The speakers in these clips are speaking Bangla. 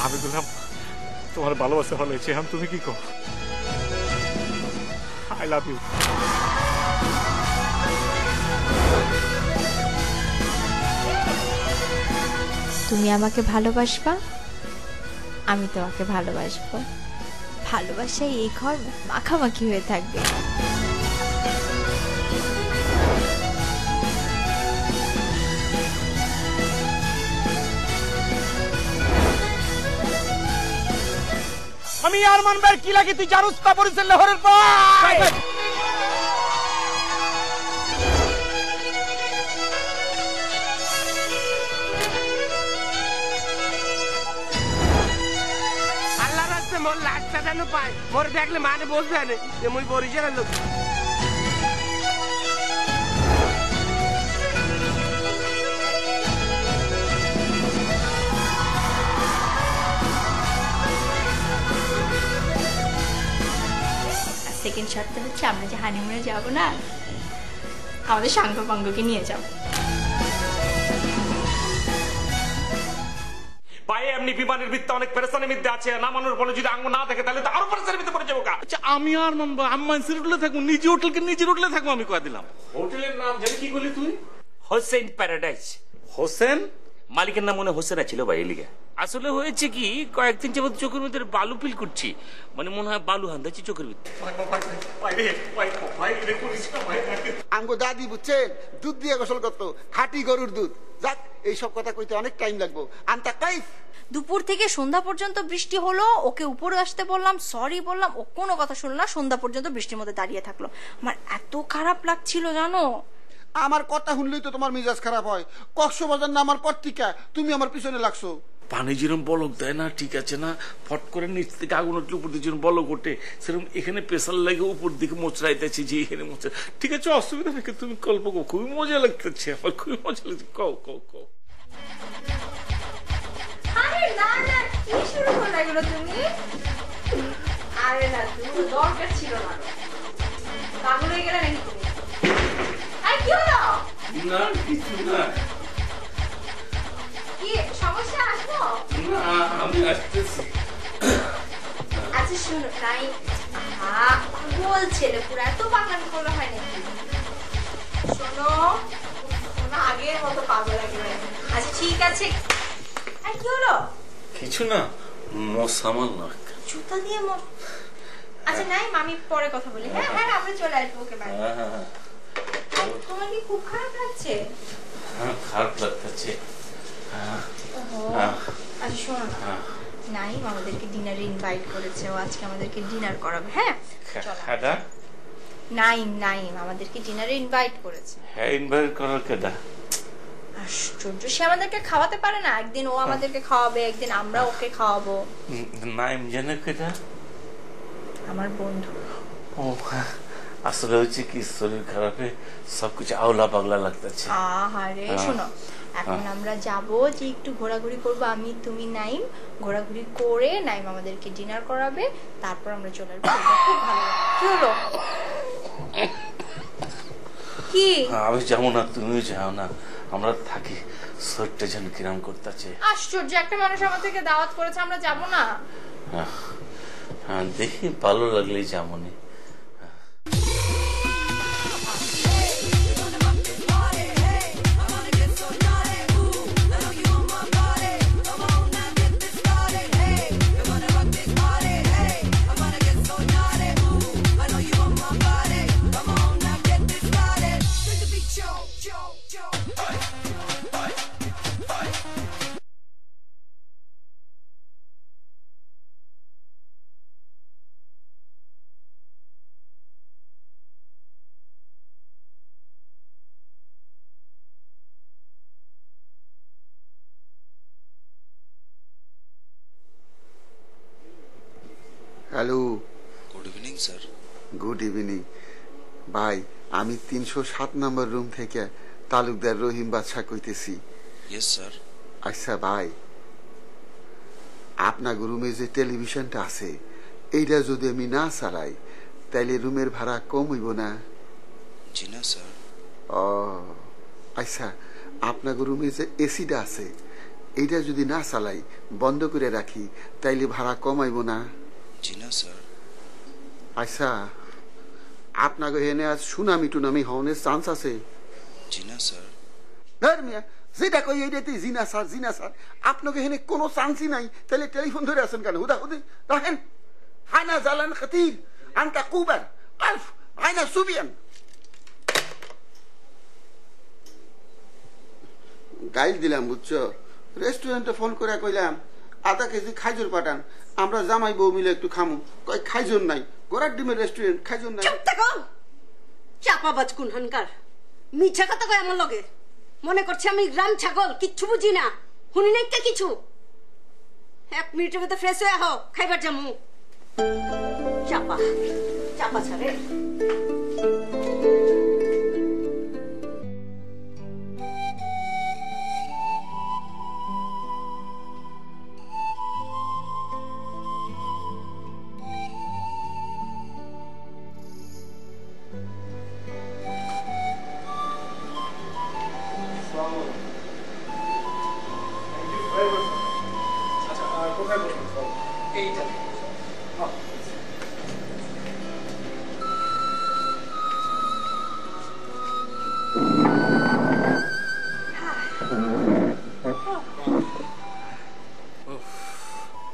আমি বললাম তোমার ভালোবাসা ভালো হয়েছে, এখন তুমি কি কো? I love you. তুমি আমাকে ভালোবাসবা, আমি তোমাকে ভালোবাসবো। ভালোবাসায় এই ঘর মাখামাখি হয়ে থাকবে। আমি আর মানবার কি লাগে তুই জানুস না পরিচয় লহরের পায়। আল্লাহ রাস্তে মোর লাশটা যেন পায়, মোর দেখলে মানে বলবে না যে মুই বরিশালের লোক। সেকেন্ড শর্টটা হচ্ছে আমরা যে হানিমুনে যাব না, আমাদের সাঙ্গ পাঙ্গকে নিয়ে যাব। পায়ে এমনি বিমানের ভিত্তি অনেক পেরেশানির মধ্যে আছে, নামানোর বলে যদি আঙ্গ না থাকে তাহলে তো আরো পেরেশানির ভিতরে পড়ে যাবো। আচ্ছা আমি আর মানবো, আমি মানসির হোটেলে থাকবো, নিজে হোটেলকে নিজের হোটেলে থাকবো। আমি কয়ে দিলাম হোটেলের নাম জানি কি করলি তুই? হোসেন প্যারাডাইস। হোসেন মালিকের নাম মনে হোসেন ছিল ভাই এলিগে। আসলে হয়েছে কি, কয়েকদিন যাবত চোখের ভিতরে বালু ফিল করছি, মানে মনে হয় বালু হান্দাচ্ছি চোখের ভিতরে। আঙ্গো দাদি বুঝছেন দুধ দিয়ে গোসল করতো, খাঁটি গরুর দুধ। যাক এইসব কথা কইতে অনেক টাইম লাগবো। আনতা কাইফ দুপুর থেকে সন্ধ্যা পর্যন্ত বৃষ্টি হলো, ওকে উপরে আসতে বললাম, সরি বললাম, ও কোনো কথা শুনলো না। সন্ধ্যা পর্যন্ত বৃষ্টির মধ্যে দাঁড়িয়ে থাকলো। আমার এত খারাপ লাগছিল জানো। আমার কথা শুনলেই তো তোমার মেজাজ খারাপ হয়। কক্সবাজার না আমার পত্রিকা, তুমি আমার পিছনে লাগছো। পানি যেরকম বলক দেয় না, ঠিক আছে না, ফট করে নিচ থেকে আগুন উঠলে উপর দিকে যেরকম বলক ওঠে, সেরকম এখানে প্রেসার লাগে উপর দিকে মোচড়াইতেছি যে এখানে মোচড়া। ঠিক আছে, অসুবিধা নাকি, তুমি গল্প কো, খুবই মজা লাগতেছে আমার, খুবই মজা লাগছে। কও কও কও। আরে না না, কি শুরু করলে এগুলো তুমি? আরে না, তুমি দরকার ছিল না। পাগল হয়ে গেলে নাকি তুমি? আরে কি হলো? না কিছু না। কি সমস্যা? আসবো না আমি আসতেছি। আচ্ছা শুনো, তাই পাগল ছেলে পুরো, এত পাগলামি করলে হয় নাকি? শোনো, শোনো, আগের মতো পাগল একেবারে। আচ্ছা ঠিক আছে। আর কি হলো? কিছু না, মশামাল না, জুতা দিয়ে আচ্ছা নাই, আমি পরে কথা বলি। হ্যাঁ হ্যাঁ, আমরা চলে আসবো। Okay bye. তোমার কি খুব খারাপ লাগছে? হ্যাঁ খারাপ লাগতেছে। আচ্ছা শোনো না, নাইম আমাদেরকে ডিনারে ইনভাইট করেছে, ও আজকে আমাদেরকে ডিনার করাবে। হ্যাঁ চলো। নাইম নাইম আমাদেরকে ডিনারে ইনভাইট করেছে। হ্যাঁ ইনভাইট করার কেডা? আশ্চর্য, সে আমাদেরকে খাওয়াতে পারে না? একদিন ও আমাদেরকে খাওয়াবে, একদিন আমরা ওকে খাওয়াবো। নাইম জানে কেডা? আমার বন্ধু। ও আসলে হচ্ছে কি, শরীর খারাপে সবকিছু আওলা পাগলা লাগতেছে। আহারে শোনো, এখন আমরা যাব যে একটু ঘোরাঘুরি করবো, আমি তুমি নাইম। ঘোরাঘুরি করে নাইম আমাদেরকে ডিনার করাবে, তারপর আমরা চলে আসবো। খুব ভালো। কি হলো? কি? আমি যাবো না, তুমিও যাও না, আমরা থাকি। শরীরটা যেন কিরাম করতেছে। আশ্চর্য, একটা মানুষ আমাদেরকে দাওয়াত করেছে, আমরা যাব না? হ্যাঁ দেখি ভালো লাগলেই যাবনি। Hello, good evening sir. Good evening ভাই। আমি 307 নম্বর রুম থেকে তালুকদার রহিম বাদশা কইতেছি। Yes sir. আচ্ছা ভাই, আপনার রুমে যে টেলিভিশনটা আছে, এইটা যদি আমি না চালাই তাইলে রুমের ভাড়া কম হইব না? জি না স্যার। ও আচ্ছা, আপনার রুমে যে এসিটা আছে, এইটা যদি না চালাই, বন্ধ করে রাখি, তাইলে ভাড়া কমাইব না? জি না স্যার। আচ্ছা, আপনাকে এনে আজ সুনামি টুনামি হওয়ার চান্স আছে? জি না স্যার। ধর মিয়া, যেটা কই এইটাতেই জিনা স্যার, জিনা স্যার। আপনাকে এখানে কোনো চান্সই নাই, তাহলে টেলিফোন ধরে আছেন কেন? হুদা হুদি রাখেন। হানা জালান খাতির আনতা কুবার আলফ হানা সুবিয়ান। গাইল দিলাম, বুঝছো? রেস্টুরেন্টে ফোন করে কইলাম আধা কেজি খাইজুর পাঠান, আমরা জামাই বউ মিলে একটু খামু। কয় খাইজুর নাই, গোড়ার ডিমের রেস্টুরেন্ট, খাইজুর নাই। চুপ থাকো, চাপাবাজ কুনহানকার। মিছা কথা কয় আমার লগে। মনে করছে আমি গ্রাম ছাগল, কিচ্ছু বুঝি না, শুনি নাই কে কিছু। 1 মিনিটের মধ্যে ফ্রেশ হয়ে আহ, খাইবার যামু। চাপা চাপা ছাড়ে।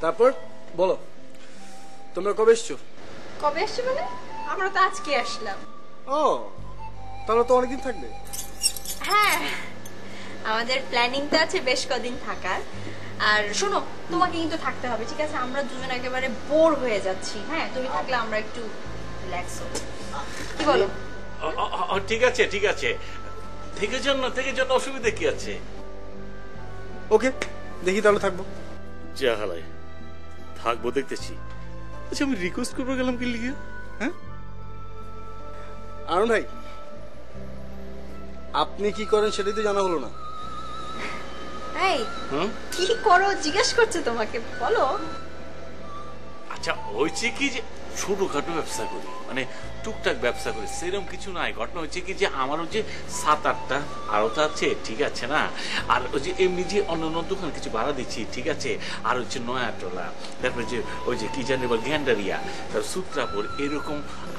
তারপর বলো, তোমরা কবে এসছো? কবে আসছে মানে? আমরা তো আজকে আসলাম। ও, তাহলে তো অনেকদিন থাকবে। হ্যাঁ, আমাদের প্ল্যানিং তো আছে বেশ কদিন থাকার। আর শোনো, তোমাকে কিন্তু থাকতে হবে, ঠিক আছে? আমরা দুজন একেবারে বোর হয়ে যাচ্ছি। হ্যাঁ, তুমি থাকলে আমরা একটু রিল্যাক্স হব। কি বলো? ঠিক আছে, ঠিক আছে, থেকে যান না, থেকে যান, অসুবিধা কি আছে? ওকে, দেখি তাহলে থাকবো। যা হালাই, থাকবো দেখতেছি। আচ্ছা, আমি রিকোয়েস্ট করবো গেলাম কি লিখে? হ্যাঁ আরুণ ভাই, আপনি কি করেন সেটাই তো জানা হলো না। এই কি করো জিজ্ঞেস করছে তোমাকে, বলো। আচ্ছা, হয়েছে কি যে ছোটখাটো ব্যবসা করি, মানে টুকটাক ব্যবসা করি, সেরকম কিছু নাই। ঘটনা হচ্ছে কি যে আমারও যে 7-8টা আড়ত আছে, ঠিক আছে না? আর ওই যে এমনি যে অন্য অন্য দোকান কিছু ভাড়া দিচ্ছি, ঠিক আছে? আর হচ্ছে নয়াটোলা, তারপরে যে ওই যে কি জানি বল গ্যান্ডারিয়া, তারপর সূত্রাপুর, এরকম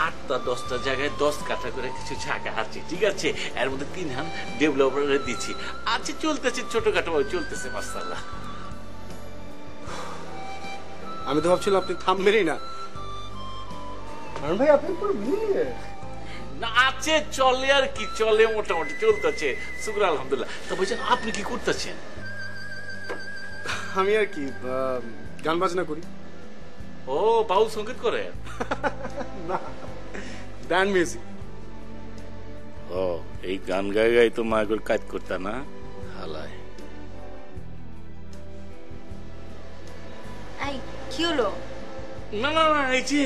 8টা-10টা জায়গায় 10 কাঠা করে কিছু জায়গা আছে, ঠিক আছে? এর মধ্যে 3 হান ডেভেলপারে দিচ্ছি। আচ্ছা, চলতেছে, ছোটখাটো চলতেছে, মাশাআল্লাহ। আমি তো ভাবছিলাম আপনি থামবেনই না। আরুণ ভাই, আপনি পুরো মিলিয়ে না আছে, চলে আর কি, চলে, মোটামুটি চলতেছে, শুকর আলহামদুলিল্লাহ। তো বলছেন আপনি কি করতেছেন? আমি আর কি গান বাজনা করি। ও, বাউল সঙ্গীত করেন? না, ব্যান্ড মিউজিক। ও, এই গান গাই গাই তো মায়ের কাজ করতা না হালায়। এই কি হলো? না না না, এই যে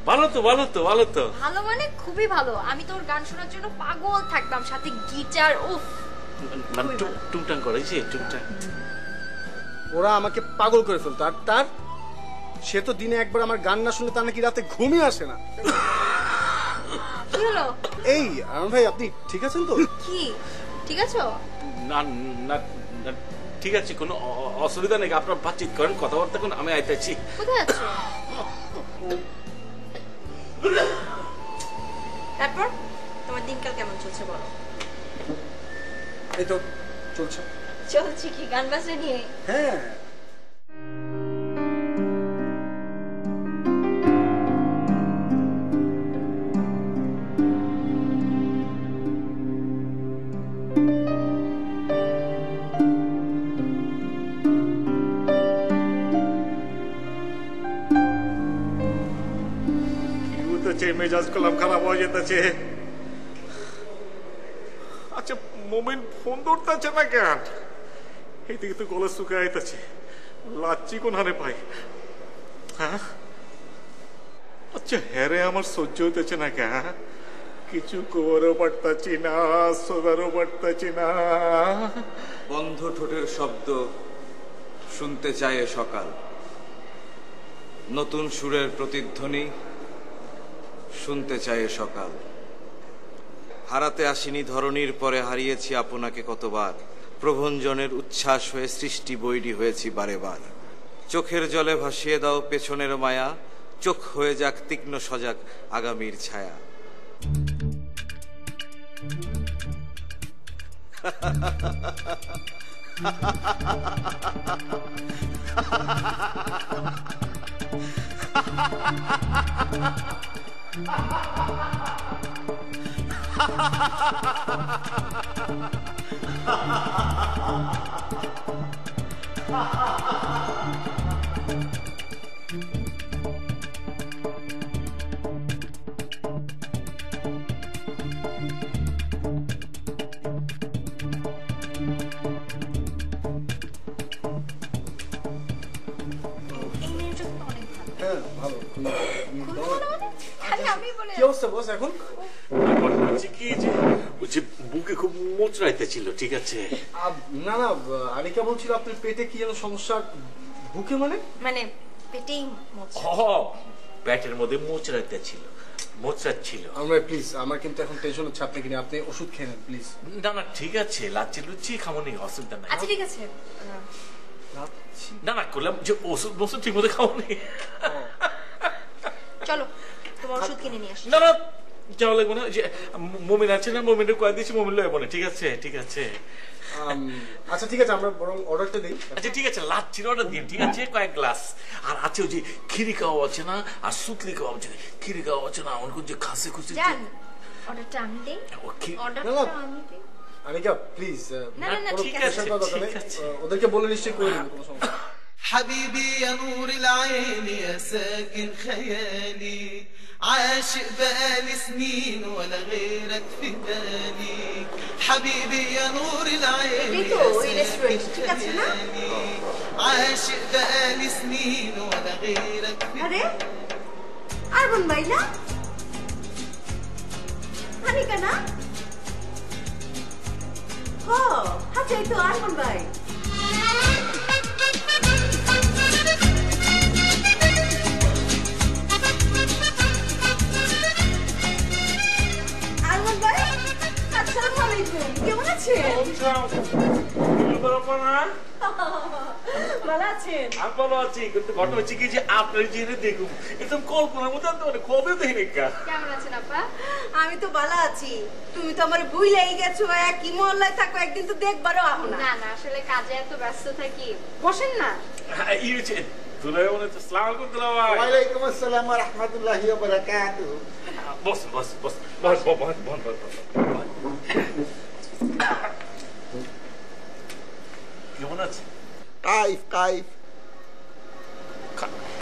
ভালো তো, ভালো তো, ভালো তো। ভালো মানে খুবই ভালো। আমি তোর গান শোনার জন্য পাগল থাকতাম, সাথে গিটার। উফ, মানে টুংটাং করে, যে টুংটাং। ওরা আমাকে পাগল করে ফেলতো, আর তার সে তো দিনে একবার আমার গান না শুনলে তার নাকি রাতে ঘুমই আসে না। কি হলো? এই আরুণ ভাই, আপনি ঠিক আছেন তো? কি ঠিক আছো? না না না, ঠিক আছে, কোনো অসুবিধা নেই। আপনার বাতচিত করেন, কথাবার্তা করেন, আমি আইতেছি। কোথায় আছো? তারপর তোমার দিনকাল কেমন চলছে বলো? এই তো চলছে। চলছে কি, গান বাজনা নিয়ে? হ্যাঁ, মেজাজ কলাম খারাপ হয়ে যেতেছে। আচ্ছা, মোমিন ফোন ধরতেছে না কেন? এইদিকে তো গলা শুকে আইতেছে, লাচ্ছি কোন হারে পাই? হ্যাঁ, আচ্ছা, হ্যারে আমার সহ্য হইতেছে না কেন? কিছু করও পারতাছি না, সোজারও পারতাছি না। বন্ধ ঠোঁটের শব্দ শুনতে চায় সকাল, নতুন সুরের প্রতিধ্বনি শুনতে চায় সকাল। হারাতে আসিনি ধরনীর পরে হারিয়েছি আপনাকে কতবার, প্রভঞ্জনের উচ্ছ্বাস হয়ে সৃষ্টি বৈরী হয়েছি বারে বার। চোখের জলে ভাসিয়ে দাও পেছনের মায়া, চোখ হয়ে যাক তীক্ষ্ণ সজাগ আগামীর ছায়া। বুকে খুব মোচড়াইতে ছিল, ঠিক আছে? না না, আনিকা বলছিল আপনার পেটে কি যেন সমস্যা। বুকে মানে মানে পেটেই পেটের মধ্যে মোচড়াইতে ছিল, মোচড়াচ্ছিল। আমরা প্লিজ, আমার কিন্তু এখন টেনশন হচ্ছে আপনাকে নিয়ে, আপনি ওষুধ খেয়ে নেন প্লিজ। না না ঠিক আছে, লাচ্ছি লুচি খামনি, অসুবিধা নাই। আচ্ছা ঠিক আছে, না না করলাম যে ওষুধ বসুধ ঠিক মতো খাওনি। চলো তোমার ওষুধ কিনে নিয়ে আসি। না না যাওয়া লাগবে না, যে মমিন আছে না, মমিনের কয়ে দিয়েছি, মমিন লয়ে বলে। ঠিক আছে ঠিক আছে। আচ্ছা ঠিক আছে, আমরা বরং অর্ডারটা দিই। আচ্ছা ঠিক আছে, লাচ্ছির অর্ডার দিন, ঠিক আছে? কয়েক গ্লাস। আর আছে ওই যে খিরি কাবাব আছে না, আর সুতলি কাবাব আছে, খিরি কাবাব আছে না, আমার যে খাসি খুশি। জান অর্ডারটা আমি দেই, অর্ডারটা আমি দেই। আনিকা প্লিজ। না না না ঠিক আছে ঠিক আছে, ওদেরকে বলে নিশ্চয়ই করে দেব, কোনো সমস্যা। حبيبي يا نور العين يا ساكن خيالي عاشق بقالي سنين ولا غيرك في بالي حبيبي يا نور العين يا ساكن خيالي عاشق بقالي سنين ولا غيرك في بالي আরমান ভাই না? আনিকা না? আচ্ছা এই তো আরমান ভাই। কেমন আছেন? ভালো আছেন? আমি ভালো আছি, কিন্তু ঘটনা হচ্ছে কি যে আপনার যে দেখুন একদম কল্পনার মধ্যে আনতে মানে কবে দেখি। কেমন আছেন আপা? আমি তো ভালো আছি, তুমি তো আমার ভুলেই গেছো। একই মহল্লায় থাকো, একদিন তো দেখবারও আহো না। না না আসলে কাজে এত ব্যস্ত থাকি। বসেন না। এই হচ্ছে দুলাই বলে তো। আসসালামু আলাইকুম দুলা ভাই। ওয়ালাইকুম আসসালাম ওয়া রাহমাতুল্লাহি ওয়া বারাকাতুহু। বস বস বস বস বস বস বস। কেমন আছে? কাইফ কাইফ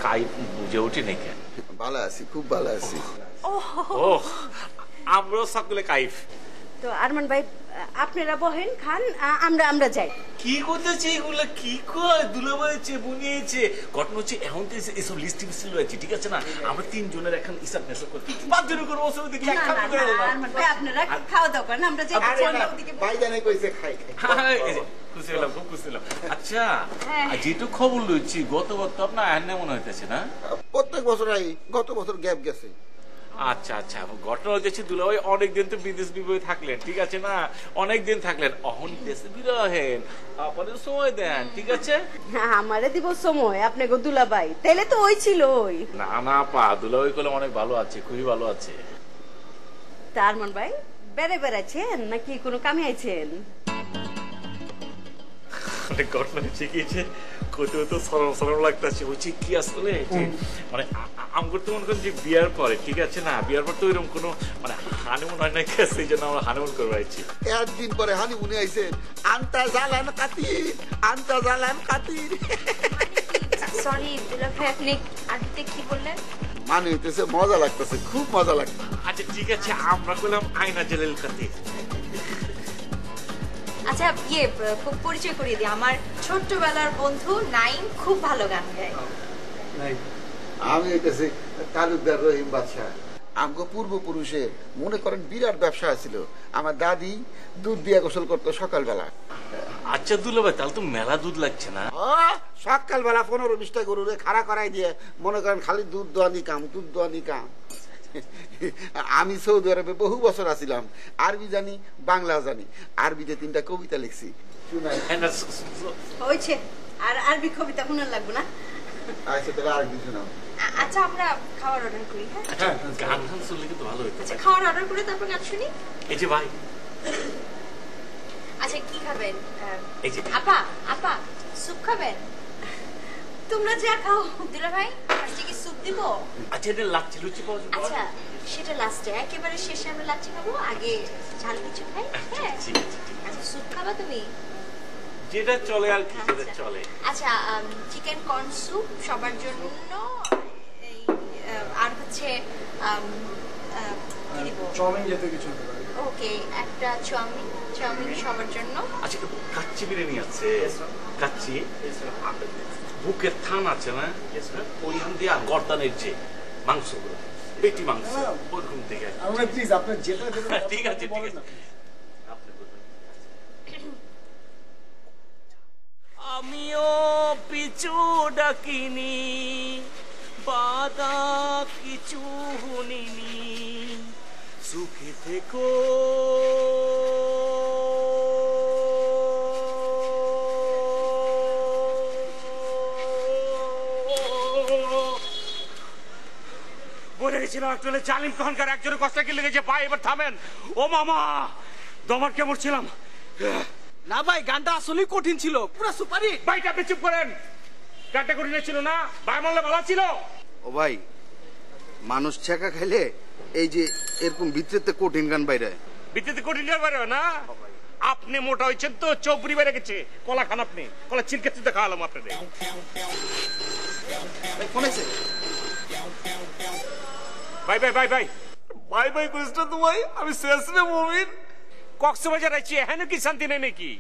কাইফ বুঝে উঠি নাই কেন? ভালো আছি, খুব ভালো আছি। ও আমরাও সকলে কাইফ। তো আরমান ভাই আপনারা বহেন, খান, আমরা যাই। কি করতেছে এগুলো? কি কয় দুলাভাই বুনিয়েছে? ঘটনা হচ্ছে এখন তো এসব লিস্ট মিস্টি রয়েছে, ঠিক আছে না? আমরা তিনজনের এখন হিসাব মেসাব করতে পাঁচজনের করবো, অসুবিধা দেখি এক খাপ করে আরমান ভাই আপনারা খাওয়া দাওয়া করেন, আমরা যাই। ভাই জানে কইছে খাই খাই। খুশি হলাম, খুব খুশি হলাম। আচ্ছা যেটু খবর লইছি গতবার তো আপনার আয়না মনে হইতেছে না? প্রত্যেক বছর গত বছর গ্যাপ গেছে। আচ্ছা আচ্ছা, ঘটনা হচ্ছে দুলাভাই অনেকদিন তো বিদেশ বিভয়ে থাকলেন, ঠিক আছে না? অনেকদিন থাকলেন, অহন দেশে বিরহেন, আপনাদের সময় দেন, ঠিক আছে? আমারে দিব সময় আপনাকে দুলাভাই, তাইলে তো ওই ছিল ওই। না না পা, দুলাভাই কলে অনেক ভালো আছে, খুবই ভালো আছে। আরমান ভাই বেড়াচ্ছেন নাকি কোনো কামে আইছেন? ঘটনা হচ্ছে কি যে কোথাও তো সরম সরম লাগতেছে, হচ্ছে কি আসলে মানে আমার তো মনে করেন যে বিয়ার পরে, ঠিক আছে না? বিয়ার পর তো এরকম কোনো মানে হানিমুন হয় না, গেছে এই জন্য আমরা হানিমুন করে আইছি। একদিন পরে হানিমুনে আইছেন। আন্তা জালান কাতির, আন্তা জালান কাতির। সরি দুলাভাই, আপনি আদিতে কি বললেন? মানে হইতেছে মজা লাগতেছে, খুব মজা লাগতেছে। আচ্ছা ঠিক আছে, আমরা কইলাম আয়না জালাল কাতির। আচ্ছা পরিচয় করিয়ে দিই, আমার ছোট্টবেলার বন্ধু নাইম, খুব ভালো গান গায়। আমি হইতেছি তালুকদার রহিম বাদশাহ। আমগো পূর্বপুরুষের মনে করেন বিরাট ব্যবসা ছিল। আমার দাদি দুধ দিয়ে গোসল করতো সকালবেলা। আচ্ছা দুলাভাই, তাহলে তো মেলা দুধ লাগছে না? সকালবেলা 15-20টা গরুরে খাড়া করাই দিয়ে মনে করেন খালি দুধ দোয়ানি কাম, দুধ দোয়ানি কাম। আমি সৌদি আরবে বহু বছর আছিলাম, আরবি জানি, বাংলা জানি। আরবিতে 3টা কবিতা লিখছি। হয়েছে আর আরবি কবিতা শোনার লাগবে না। আচ্ছা তাহলে আর কিছু না। আচ্ছা আমরা খাবার অর্ডার করি। হ্যাঁ গান গান শুনলে কিন্তু ভালো হতো। আচ্ছা খাবার অর্ডার করে তারপর গান শুনি। এই যে ভাই, আচ্ছা কি খাবেন? এই যে আপা আপা স্যুপ খাবেন? তোমরা যা খাও। দুলা ভাই আজকে কি স্যুপ দিব? আচ্ছা এটা লাচ্ছি লুচি পাওয়া যাবে? আচ্ছা সেটা লাস্টে, একেবারে শেষে আমরা লাচ্ছি খাবো, আগে ঝাল কিছু খাই। হ্যাঁ ঠিক আছে। আচ্ছা স্যুপ খাবা তুমি? যেটা চলে আর কি, যেটা চলে। আচ্ছা চিকেন কর্ন স্যুপ সবার জন্য, এই আর হচ্ছে কি দিব? চাউমিন জাতীয় কিছু। ওকে একটা চাউমিন সবার জন্য। আচ্ছা কাচ্চি বিরিয়ানি আছে? কাচ্চি বুকের থান আছে না, ওইখান দিয়ে আর গর্দানের যে মাংসগুলো, পেটি মাংস ওরকম থেকে। প্লিজ আপনার যেটা ঠিক আছে ঠিক আছে। আমিও পিছু ডাকিনি, বাধা কিছু শুনিনি, সুখে থেকো বলে গেছিলাম একজনের জালিম তখনকার একজনের কষ্ট কি লেগেছে। ভাই এবার থামেন। ও মামা দমার কেমন ছিলাম না ভাই, গানটা আসলেই কঠিন ছিল, পুরো সুপারি। ভাইটা আপনি চুপ করেন। গানটা কঠিন ছিল না, ভাই মানলে ভালো ছিল। ও ভাই মানুষ ছেঁকা খাইলে এই যে এরকম ভিতরেতে কঠিন গান বাইরে, ভিতরে কঠিন গান বাইরে না। আপনি মোটা হয়েছেন তো, চৌবড়ি বেড়ে গেছে। কলা খান আপনি, কলা চিনকে চিনতে খাওয়ালাম আপনাদের। ভাই ভাই ভাই ভাই ভাই ভাই কৃষ্ণ তো ভাই, আমি শেষ রে মমিন। কক্সবাজার আছি, এখানে কি শান্তি নেই নাকি?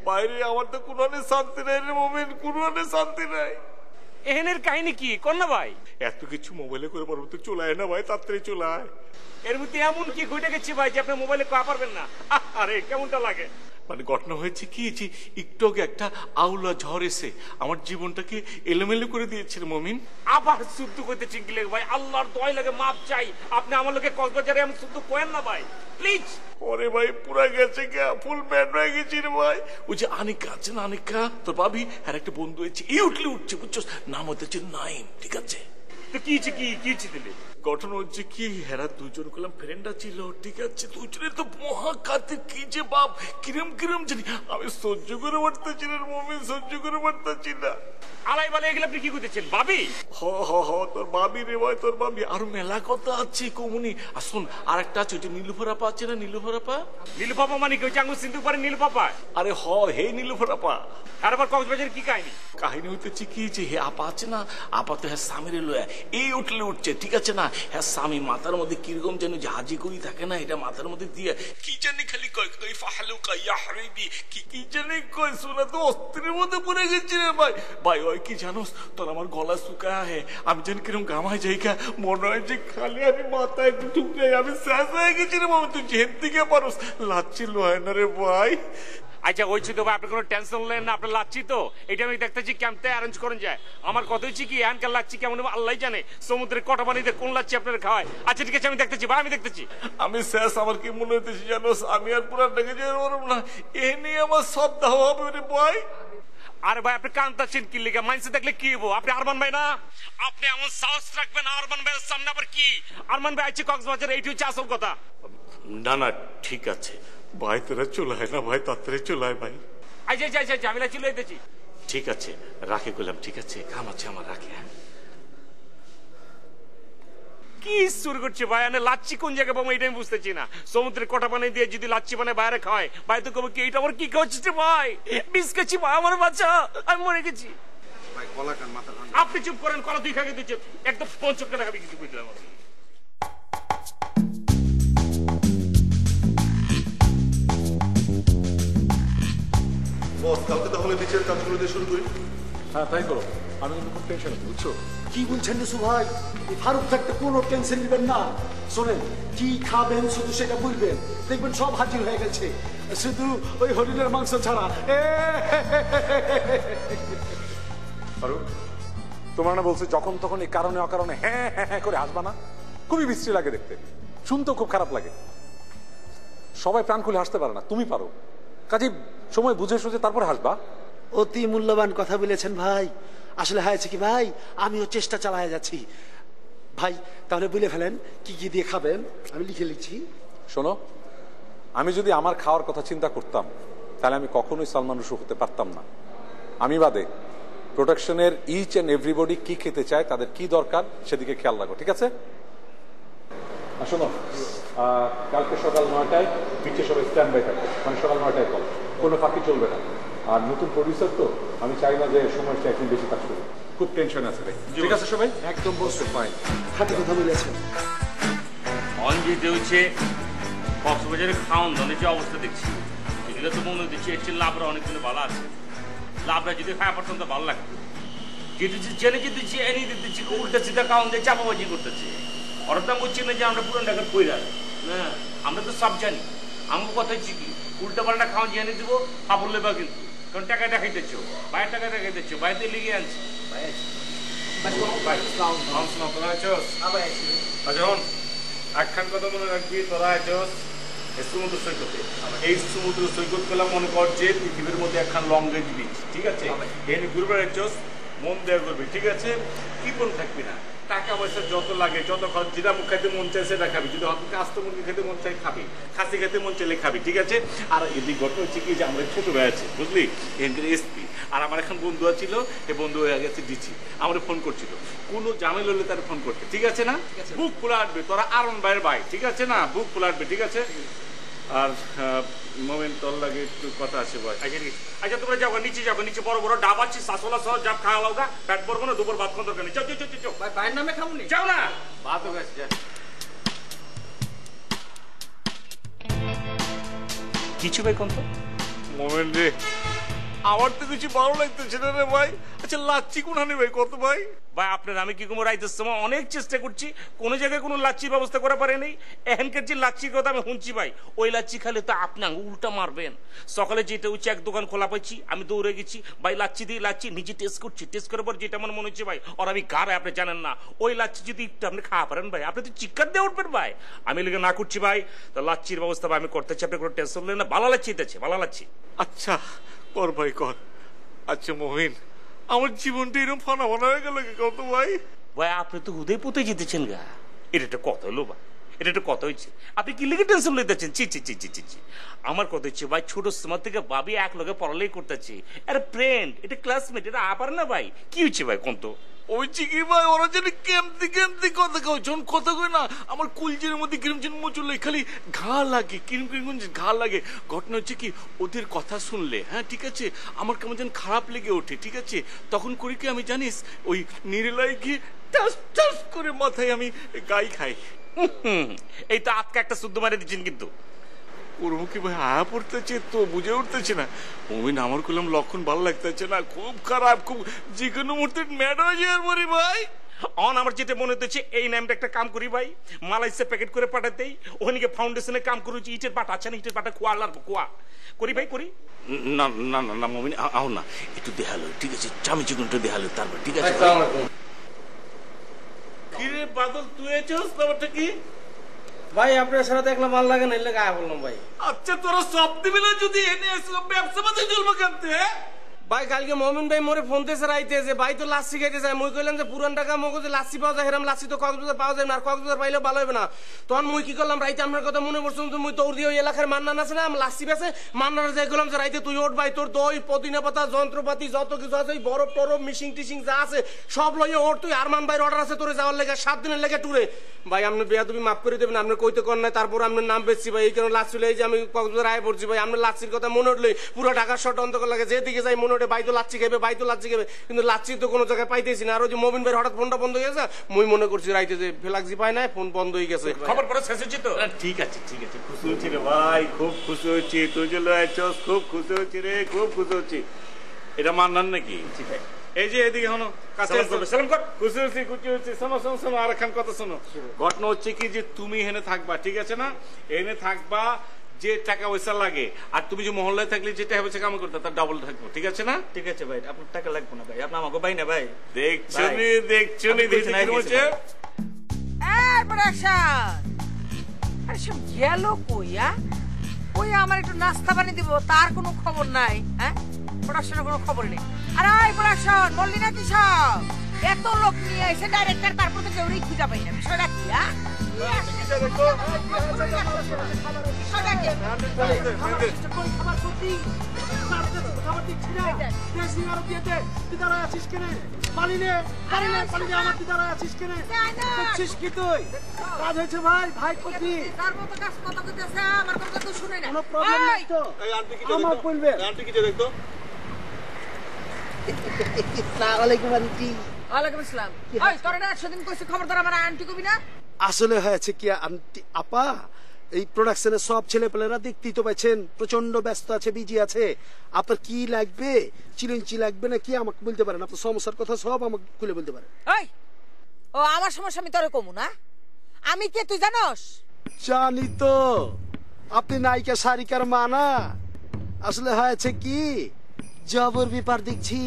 বাইরে আমার তো কোনো শান্তি নাই রে মমিন, কোনো শান্তি নাই। এখানের কাহিনী কি কর না ভাই? এত কিছু মোবাইলে করে পারবো তো চলায় না ভাই, তাড়াতাড়ি চলায়। এর মধ্যে এমন কি ঘটে গেছে ভাই যে আপনি মোবাইলে কয়া পারবেন না? আরে কেমনটা লাগে? মানে ঘটনা হয়েছে কি, যে একটু আগে একটা আউলা ঝড় এসে আমার জীবনটাকে এলোমেলো করে দিয়েছিল মমিন। আবার শুদ্ধ করতে চিঙ্কি লেগে ভাই, আল্লাহর দোয়াই লাগে, মাপ চাই। আপনি আমার লোকে কক্সবাজারে এমন শুদ্ধ করেন না ভাই, প্লিজ। ওরে ভাই পুরা গেছে কে, ফুল ব্যান্ড হয়ে গেছি রে ভাই। ওই যে আনিকা আছে না, আনিকা তোর ভাবি, আর একটা বন্ধু হয়েছে, এই উঠলে উঠছে বুঝছো, নাম হচ্ছে নাইম। ঠিক আছে তো কি হচ্ছে দিলে গঠন হচ্ছে কি, হেরা দুজন করলাম ফ্রেন্ডা ছিল। ঠিক আছে দুজনের তো মহাকাতে কি যে বাপ, কিরম কিরম জানি আমি সহ্য করে পারতেছি না মমিন, সহ্য করে পারতেছি না। আলাই বালাই এগুলো আপনি কি করতেছেন? ভাবি হ তোর ভাবি রে ভাই, তোর ভাবি। আর মেলা কথা আছে কমুনি। আর শোন আর একটা আছে, ওই নীলুফার আপা আছে না, নীলুফার আপা। নীলুফাপা মানে কি? ওই যে আঙুল সিন্ধু পারে নীলুফাপা? আরে হে নীলুফার আপা। আর আবার কক্সবাজারের কি কাহিনী? কাহিনী হইতেছে কি, যে হে আপা আছে না, আপা তো হ্যাঁ স্বামীর লয়া এই উঠলে উঠছে। ঠিক আছে না, হ্যাঁ স্বামী মাথার মধ্যে কিরকম যেন জাহাজি করি থাকে না, এটা মাথার মধ্যে দিয়ে কি জানি খালি কয় কই ফাহালুকা ইয়া হাবিবি, কি জানি কয়। শোনা তো অস্ত্রের মধ্যে পড়ে গেছি রে ভাই। ভাই ওই কি জানোস, তোর আমার গলা শুকায় হে, আমি জানি কিরকম গামায় জায়গা, মনে হয় যে খালি আমি মাথায় একটু ঢুকে আমি শেষ হয়ে গেছি রে বাবা। তুই যেন দিকে পারোস লাচ্ছি লয় না রে ভাই। আচ্ছা ওই তো ভাই, আপনি কোনো টেনশন নেন না, আপনার লাচ্ছি তো এটা আমি দেখতেছি ক্যাম্পে অ্যারেঞ্জ করেন যায়। আমার কথা হচ্ছে কি, এখানকার লাচ্ছি কেমন আল্লাহ জানে, সমুদ্রের কটা পানিতে কোন লাচ্ছি আপনারা খাওয়ায়। আচ্ছা ঠিক আছে আমি দেখতেছি ভাই, আমি দেখতেছি। আমি শেষ, আমার কি মনে হইতেছি জানোস, আমি আর পুরা ডেকে যেতে পারবো না। এ নিয়ে আমার সব দাওয়া হবে রে ভাই। আরে ভাই আপনি কান্তাছেন কি লিগা? মাইন্ডসে দেখলে কি হবো? আপনি আরমান ভাই না, আপনি এমন সাহস রাখবেন আরমান ভাইয়ের সামনে আবার কি? আরমান ভাই আছে কক্সবাজার, এইটি হচ্ছে আসল কথা। না না ঠিক আছে ভাই, তোরা চলায় না ভাই, তাড়াতাড়ি চলায় ভাই। আচ্ছা আমি চলে যেতেছি। ঠিক আছে রাখে গেলাম, ঠিক আছে কাম আছে আমার, রাখে। কি শুরু করছে ভাই? লাচ্ছি কোন জায়গায় পাবো এটা আমি বুঝতেছি না। সমুদ্রের কটা পানি দিয়ে যদি লাচ্ছি বানায় বাইরে খাওয়ায়, ভাই তো কবে কি এটা আমার কি খাওয়াচ্ছে ভাই? বিষ খাচ্ছি ভাই, আমার বাচ্চা, আমি মরে গেছি। আপনি চুপ করেন, কলা দুই খাগে দিচ্ছে একদম ৫০ টাকা খাবি কিছু বুঝলাম। বস কালকে তাহলে নিচের কাজগুলো দিয়ে শুরু করি। হ্যাঁ তাই করো, আমি কিন্তু খুব টেনশন আছি বুঝছো। কি বলছেন রসু ভাই? ফারুক থাকতে কোনো টেনশন নেবেন না। শোনেন কি খাবেন শুধু সেটা বলবেন, দেখবেন সব হাজির হয়ে গেছে, শুধু ওই হরিণের মাংস ছাড়া। ফারুক তোমার না বলছে যখন তখন এই কারণে অকারণে হ্যাঁ হ্যাঁ হ্যাঁ করে আসবা না? খুবই বিশ্রী লাগে দেখতে, শুনতেও খুব খারাপ লাগে। সবাই প্রাণ খুলে হাসতে পারে না, তুমি পারো। কাজে সময় বুঝে সুঝে তারপর হাসবা। অতি মূল্যবান কথা বলেছেন ভাই। আসলে হয়েছে কি ভাই, আমিও চেষ্টা চালায় যাচ্ছি ভাই। তাহলে বলে ফেলেন কি কি দিয়ে খাবেন, আমি লিখে লিখছি। শোনো, আমি যদি আমার খাওয়ার কথা চিন্তা করতাম তাহলে আমি কখনোই সালমান রুশো হতে পারতাম না। আমি বাদে প্রোডাকশনের ইচ এন্ড এভরিবডি কি খেতে চায়, তাদের কি দরকার সেদিকে খেয়াল রাখো, ঠিক আছে? শোনো, কালকে সকাল 9টায় পিঠে সবাই স্ট্যান্ড বাই থাকবে, মানে সকাল 9টায় কল, কোনো ফাঁকি চলবে না। আর নতুন প্রডিউসার তো, আমি চাই না যে সময় একদিন বেশি কাজ করি, খুব টেনশন আছে ভাই। ঠিক আছে সবাই? একদম বসে ফাইন, খাতে কথা বলেছেন। অঞ্জিত হচ্ছে কক্সবাজারের খাওয়ান দানের যে অবস্থা দেখছি, এগুলো তো মনে হচ্ছে এর চেয়ে লাভরা অনেকগুলো ভালো আছে। লাভরা যদি খাওয়া পারতাম তো ভালো লাগতো। যেতেছি জেনে যেতেছি, এনে দিতেছি, উল্টা সিধা খাওয়ান দিয়ে চাপাবাজি করতেছে। ওরা তো বলছি না যে আমরা পুরান ঢাকার কইরা না, আমরা তো সব জানি। আমার কথা হচ্ছে কি, উল্টা পাল্টা খাওয়ান জেনে দেবো, ফাপড় লেবা কিন্তু। কারণ টাকা দেখাইতেছ, বাইরের টাকা দেখাইতেছ, বাইরে লিগে আনছি। একখান কথা মনে রাখবি, তোরা আইছস সমুদ্র সৈকতে। এই সমুদ্র সৈকত পেলাম মনে কর যে পৃথিবীর মধ্যে একখান লংগেজ বিচ, ঠিক আছে? এনে ঘুরবে আইছস, মন দেয়া করবি, ঠিক আছে? কি কোন থাকবি না, টাকা পয়সা যত লাগে, যত খরচ, যেটা মুখ খাইতে মন চাই সেটা খাবি। যদি হয়তো আস্ত মুরগি খেতে মন চাই খাবি, খাসি খেতে মন চাইলে খাবি, ঠিক আছে? আর এদিক ঘটনা হচ্ছে কি যে আমরা ছোট ভাই আছে, বুঝলি, এখানকার এসপি। আর আমার এখন বন্ধু ছিল, এই বন্ধু হয়ে গেছে ডিসি। আমার ফোন করছিল, কোনো ঝামেলা হলে তার ফোন করতে, ঠিক আছে না? বুক ফুলে আসবে, তোরা আরন ভাইয়ের ভাই, ঠিক আছে না? বুক ফুলে আসবে, ঠিক আছে? আর মোমেন তোর লাগে একটু কথা আছে ভাই। আচ্ছা তোমরা যাও, নিচে যাবো, নিচে বড় বড় ডাব আছে, শাসলা সহ যা খাওয়া লাউগা, পেট ভরবো না, দুপুর ভাত খাওয়া দরকার নেই। চল ভাই, ভাইয়ের নামে খাবো নি, যাও না, ভাত হয়ে গেছে। কিছু ভাই কোন তো মোমেন রে, আমার তো কিছু ভালো লাগতেছে না রে ভাই। আচ্ছা লাচ্ছি কোনখানে ভাই, কত ভাই? ভাই আপনার আমি কি কোনো রাইতের সময় অনেক চেষ্টা করছি, কোনো জায়গায় কোনো লাচ্ছির ব্যবস্থা করা পারে নেই। এখানকার যে লাচ্ছির কথা আমি শুনছি ভাই, ওই লাচ্ছি খালে তো আপনি উল্টা মারবেন। সকালে যেটা হচ্ছে এক দোকান খোলা পাইছি, আমি দৌড়ে গেছি ভাই, লাচ্ছি দিয়ে লাচ্ছি নিজে টেস্ট করছি। টেস্ট করার পর যেটা আমার মনে হচ্ছে ভাই, আর আমি গাড়ে আপনি জানেন না, ওই লাচ্ছি যদি একটু আপনি খাওয়া পারেন ভাই, আপনি তো চিৎকার দিয়ে উঠবেন ভাই। আমি লিখে না করছি ভাই, তো লাচ্ছির ব্যবস্থা আমি করতেছি, আপনি কোনো টেনশন নেন না। ভালো লাচ্ছি দিতেছে, ভালো লাচ্ছি। আচ্ছা কর ভাই কর। আচ্ছা মোহিন, আমার জীবনটা এরকম ফানা ফানা হয়ে গেল কত ভাই? ভাই আপনি তো উদয় পুঁতে জিতেছেন গা, এটা একটা কথা হলো ভাই, এটা একটা কথা হচ্ছে। আপনি কি লিখে টেনশন লইতেছেন? চি চি চি চি চি চি। আমার কথা হচ্ছে ভাই, ছোট সময় থেকে ভাবি এক লগে পড়ালেই করতেছি, আরে ফ্রেন্ড, এটা ক্লাসমেট, এটা আবার না ভাই। কি হচ্ছে ভাই কোন তো? ওই চিকি ভাই, ওরা যদি কেমতি কেমতি কথা কয়, যখন কথা কয় না, আমার কুলজের মধ্যে কিরম মুচলে খালি ঘা লাগে, কিরম কিরম ঘা লাগে। ঘটনা হচ্ছে কি, ওদের কথা শুনলে, হ্যাঁ ঠিক আছে, আমার কেমন যেন খারাপ লেগে ওঠে, ঠিক আছে? তখন করি কি আমি জানিস, ওই নিরেলায় গিয়ে টাস টাস করে মাথায় আমি গাই খাই। এই তো আজকে একটা শুদ্ধ মারে দিচ্ছেন, কিন্তু ওর মুখে ভাই আয়া পড়তেছে তো, বুঝে উঠতেছে না। মমিন আমার করলাম লক্ষণ ভালো লাগতেছে না, খুব খারাপ, খুব যে কোনো মুহূর্তে ম্যাড হয়ে যায় মরি ভাই। আমার যেটা মনে হচ্ছে, এই নামটা একটা কাম করি ভাই, মালাইসে প্যাকেট করে পাঠাতেই, ওখানে ফাউন্ডেশনে কাম করেছি, ইটের পাটা আছে না, ইটের পাটা কুয়া লাগবো, কুয়া করি ভাই করি। না না না মমিন আও না, একটু দেখালো, ঠিক আছে? চামি চিকুনটা দেখালো, তারপর ঠিক আছে? কিরে বাদল, তুই এসেছিস? ব্যাপারটা কি ভাই? আপনার সাথে দেখলাম ভালো লাগে না, এলে গায়ে বললাম ভাই। আচ্ছা তোরা সব দিবিলা যদি এনে এসে ব্যবসা বাদে চলবো কেমতে? ভাই কালকে মমিন ভাই মোরে ফোন দিয়েছে রাইতেছে, ভাই তো লাচ্ছি খাইতে চায়। মুই কইলাম যে পুরান টাকা মগো যে লাচ্ছি পাওয়া যায়, হেরাম লাচ্ছি তো কক্সবাজার পাওয়া যায় না, আর কক্সবাজার পাইলেও ভালো হবে না। তখন মুই কি করলাম, রাইতে আপনার কথা মনে পড়ছে তো, মুই দৌড় দিয়ে ওই এলাকার মান্নান আছে না, লাচ্ছি বেছে, মান্নানে যাই করলাম যে রাইতে তুই ওঠ ভাই, তোর দই পদিনা পাতা যন্ত্রপাতি যত কিছু আছে, বরফ টরফ মিশিং টিশিং যা আছে সব লইয়ে ওঠ। তুই আরমান ভাইয়ের অর্ডার আছে তোরে যাওয়ার লেগে, 7 দিনের লেগে ট্যুরে। ভাই আপনি বেয়া তুমি মাফ করে দেবেন, আপনার কইতে কর নাই, তারপর আপনার নাম বেচছি ভাই, এই কারণে লাচ্ছি লই যে আমি কক্সবাজার আয় পড়ছি ভাই। আপনার লাচ্ছির কথা মনে উঠলে পুরো ঢাকার শট অন্তর লাগে, যেদিকে যাই মনে ওঠে ভাই তো লাচ্ছি খাইবে, ভাই তো লাচ্ছি খাবে, কিন্তু লাচ্ছি তো কোনো জায়গায় পাইতেছি না। আর ওই যে মবিন ভাই হঠাৎ ফোনটা বন্ধ হয়ে গেছে, মুই মনে করছি রাইতে যে ফেলাক্সি পাই না, ফোন বন্ধ হয়ে গেছে। খবর পরে শেষ হচ্ছে তো? ঠিক আছে ঠিক আছে, খুশি হচ্ছি রে ভাই, খুব খুশি হচ্ছি। তুই যে লয়েছস, খুব খুশি হচ্ছি রে, খুব খুশি হচ্ছি। এটা মান্নান নাকি? এই যে এদিকে হনো, কাছে সালাম কর। খুশি হচ্ছি, খুশি হচ্ছি। শোনো শোনো শোনো, আর একখান কথা শোনো। ঘটনা হচ্ছে কি যে তুমি এখানে থাকবা, ঠিক আছে না? এনে থাকবা, যে টাকা পয়সা লাগে, আর তুমি যে মহল্লায় থাকলে যে টাকা পয়সা কাম করতে, তার ডাবল থাকবো, ঠিক আছে না? ঠিক আছে ভাই, আপনার টাকা লাগবে না ভাই, আপনার আমাকে ভাই না ভাই। দেখছো নি দেখছো নি দেখছো এই প্রশান্ত, আরে সব গেল কইয়া? ওই আমার একটু নাস্তা বানিয়ে দিব তার কোনো খবর নাই। হ্যাঁ, প্রোডাকশনের কোনো খবর নেই। আরে ওই প্রোডাকশন বললি না কি সব এত লোক নিয়ে এসে ডাইরেক্টর তারপর তো কেউই খুঁজে পাই না। বিষয়টা কি? হ্যাঁ, আসলে হয়েছে কি আন্টি আপা, এই প্রোডাকশনের সব ছেলেপেলেরা দেখতেই তো পাচ্ছেন প্রচন্ড ব্যস্ত আছে, বিজি আছে। আপনার কি লাগবে, চিরঞ্চি লাগবে না কি আমাকে বলতে পারেন, আপনার সমস্যার কথা সব আমাকে খুলে বলতে পারেন। ও আমার সমস্যা আমি তোরে কমু না? আমি কে তুই জানোস? জানি তো, আপনি নায়িকা সারিকার মা না। আসলে হয়েছে কি, জবর ব্যাপার দেখছি,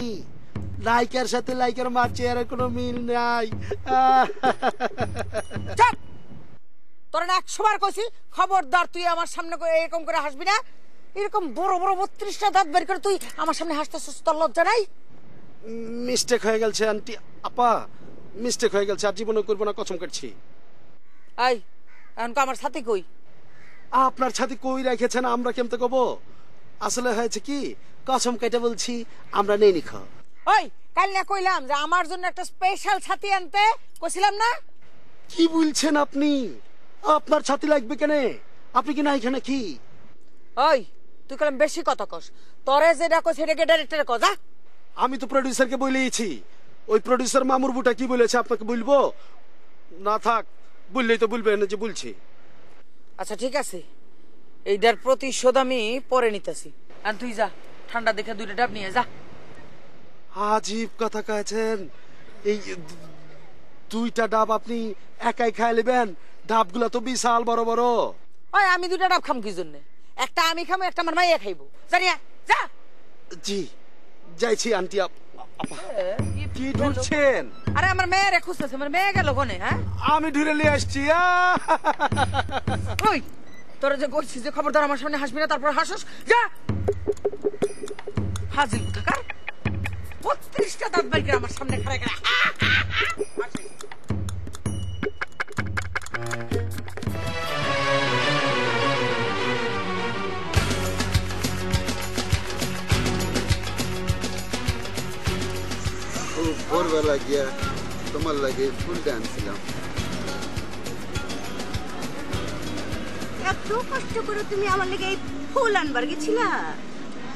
নায়িকার সাথে নায়িকার মার চেহারার কোনো মিল নাই। তোর না 100 বার কইছি খবরদার তুই আমার সামনে এরকম করে হাসবি না। এরকম বড় বড় 32টা দাঁত বের করে তুই আমার সামনে হাসতেছিস, তোর লজ্জা নাই? মিস্টেক হয়ে গেছে আন্টি আপা, মিস্টেক হয়ে গেছে, আর জীবনে করবো না, কসম কাটছি। এই এখন আমার সাথে কই? আপনার সাথে কই রেখেছেন, আমরা কেমতে কব? আসলে হয়েছে কি, কসম কেটে বলছি, আমরা নেই নিখ। ওই কাল না কইলাম যে আমার জন্য একটা স্পেশাল ছাতি আনতে, কইছিলাম না? কি বলছেন আপনি? আপনার ছাতি লাগবে কেন? আপনি কি না এখানে কি? ওই তুই কলম বেশি কথা কস, তোরে যেটা কই সেটাকে ডাইরেক্টরে কও যা। আমি তো প্রোডিউসারকে বলেইছি, ওই প্রোডিউসার মামুর বুটা কি বলেছে আপনাকে বলবো না? থাক, বললেই তো বলবেন যে বলছি। আচ্ছা ঠিক আছে, এইটার প্রতিশোধ আমি পরে নিতেছি। আর তুই যা, ঠান্ডা দেখে 2টা ডাব নিয়ে যা। আজীব কথা কয়েছেন, এই 2টা ডাব আপনি একাই খাই নেবেন? ডাবগুলা তো বিশাল বড় বড়। ওই আমি 2টা ডাব খাম কি জন্য? একটা আমি খামো, একটা আমার মাইয়া খাইবো, জানিয়া যা। জি যাইছি আন্টি কি ঢুকছেন? আরে আমার মেয়েরে খুঁজতেছে, আমার মেয়ে গেল কোনে? হ্যাঁ আমি ঢুরে নিয়ে আসছি। ওই তোরা যে কইছিস যে খবরদার আমার সামনে হাসবি না, তারপর হাসস, যা। হাজির কার 32টা দাঁত বের করে আমার সামনে খাড়া করে ভোরবেলা গিয়া তোমার লাগে ফুলটা আনছিলাম। এত কষ্ট করে তুমি আমার লাগে ফুল আনবার গেছিলা?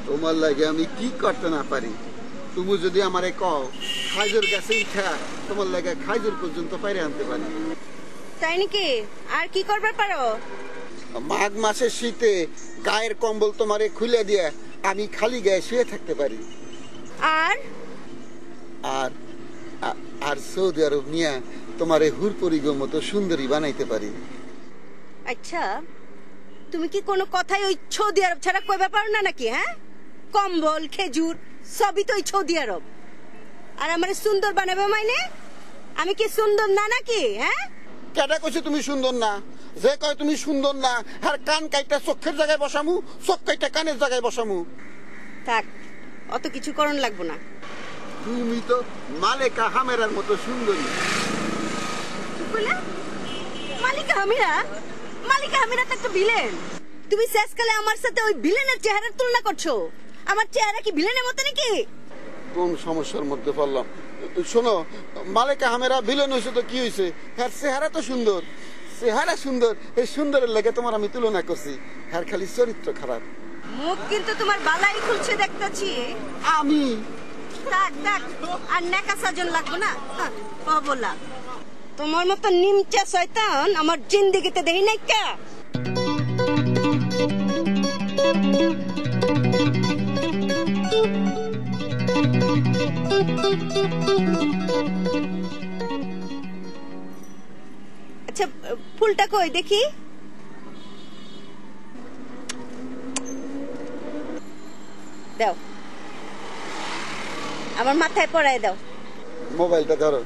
তোমার লাগে আমি কি করতে না পারি? তুমি যদি আমারে কও খাইজুর গাছে উঠা, তোমার লাগে খাইজুর পর্যন্ত পাইরে আনতে পারি। তাই নাকি? আর কি করবার পারো? মাঘ মাসের শীতে গায়ের কম্বল তোমারে খুলে দিয়ে আমি খালি গায়ে শুয়ে থাকতে পারি। আর আর আর সৌদি আরব নিয়ে তোমারে হুরপরিগোর মতো সুন্দরী বানাইতে পারি। আচ্ছা তুমি কি কোনো কথাই ওই সৌদি আরব ছাড়া কইবা পারো না নাকি? হ্যাঁ, কম্বল খেজুর সবই তো ওই সৌদি আরব। আর আমার সুন্দর বানাবে মানে আমি কি সুন্দর না নাকি? হ্যাঁ, কেডা কইছে তুমি সুন্দর না? যে কয় তুমি সুন্দর না, আর কান কাইটা চোখের জায়গায় বসামু, চোখ কাইটা কানের জায়গায় বসামু। থাক, অত কিছু করণ লাগবো না। তুমি তো মালেকা হামেরার মতো সুন্দরী। মালিকা হামিরা? মালিকা হামিরা তো একটা ভিলেন। তুমি শেষকালে আমার সাথে ওই ভিলেনের চেহারার তুলনা করছো। আমার চেহারা কি ভিলেনের মতো নাকি? কোন সমস্যার মধ্যে পড়লাম? শোনো, মালেকা হামেরা ভিলেন হয়েছে তো কি হয়েছে, হ্যাঁ চেহারা তো সুন্দর, চেহারা সুন্দর, এই সুন্দরের লেগে তোমার আমি তুলনা করছি। হ্যাঁ খালি চরিত্র খারাপ। মুখ কিন্তু তোমার বালাই খুলছে দেখতেছি। আমি থাক থাক, আর নেকা সাজন লাগবো না। ও বলা, তোমার মতো নিমচা শয়তান আমার জিন্দেগিতে দেখি নাই কা। আচ্ছা ফুলটা কই দেখি। দাও, আমার মাথায় পড়ায় দাও। মোবাইলটা ধরো।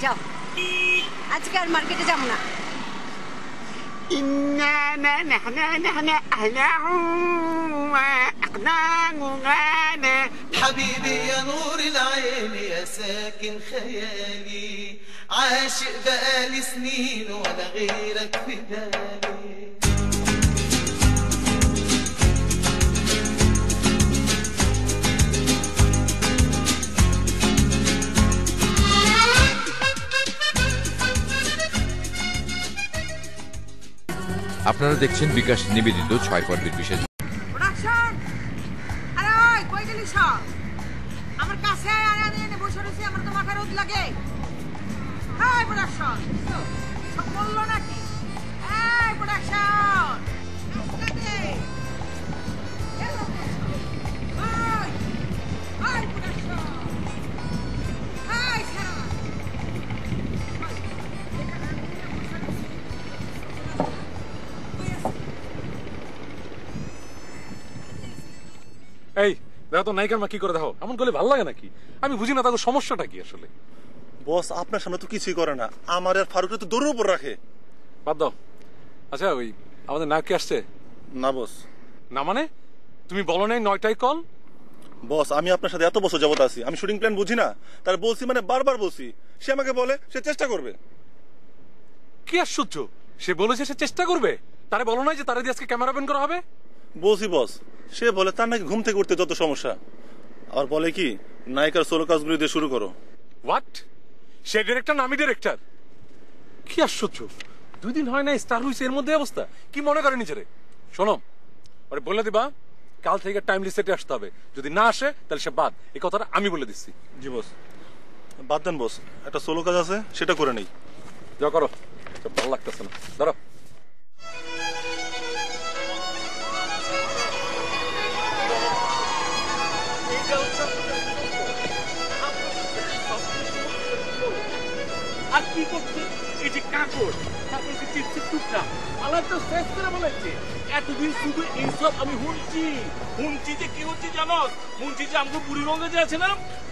যাও। আজকে আর মার্কেটে যাবো না। إننا نحن أهله وأقناه غانا. حبيبي يا نور العين يا ساكن خيالي، عاشق بقالي سنين ولا غيرك في بالي. আপনারা দেখছেন বিকাশ নিবেদিত 6 পর্বের বিশেষ প্রোডাকশন। আরে ওই কই গেলি সব? আমার কাছে আয়, আর আমি এনে বসে রয়েছি, আমার তো মাথা রোদ লাগে। হাই প্রোডাকশন, সব বললো নাকি? এই প্রোডাকশন এই দেখো তো নায়িকার মা কি করে দেখো, এমন করলে ভালো লাগে নাকি? আমি বুঝি না তাকে সমস্যাটা কি আসলে। বস আপনার সামনে তো কিছুই করে না, আমার আর ফারুকটা তো দৌড়ের উপর রাখে। বাদ দাও। আচ্ছা ওই আমাদের নায়ক কি আসছে? না বস। না মানে তুমি বলো নাই 9টায় কল? বস আমি আপনার সাথে এত বছর যাবত আছি, আমি শুটিং প্ল্যান বুঝি না, তার বলছি মানে বারবার বলছি, সে আমাকে বলে সে চেষ্টা করবে। কি আশ্চর্য, সে বলেছে সে চেষ্টা করবে, তারে বলো নাই যে তারে দিয়ে আজকে ক্যামেরা ওপেন করা হবে? বলছি বস, সে বলে তার নাকি ঘুম থেকে উঠতে যত সমস্যা, আর বলে কি নায়িকার সোলো কাজগুলি দিয়ে শুরু করো। হোয়াট? সে ডিরেক্টর না আমি ডিরেক্টর? কি আশ্চর্য, 2 দিন হয় না স্টার হইছে, এর মধ্যে অবস্থা। কি মনে করে নিজেরে? শোনো আরে বলে দিবা কাল থেকে টাইমলি সেটে আসতে হবে, যদি না আসে তাহলে সে বাদ, এই কথাটা আমি বলে দিচ্ছি। জি বস। বাদ দেন বস, একটা সোলো কাজ আছে সেটা করে নেই। যা করো, ভালো লাগতেছে না, ধরো। আর কি করছে এই যে কাপড়, কাপড়কে চিপচিপ টুকরা আলাদা তো শেষ করে বলেছে। এতদিন শুধু এইসব আমি শুনছি যে কি হচ্ছে জানো? শুনছি যে আমাকে বুড়িগঙ্গা যে আছে না,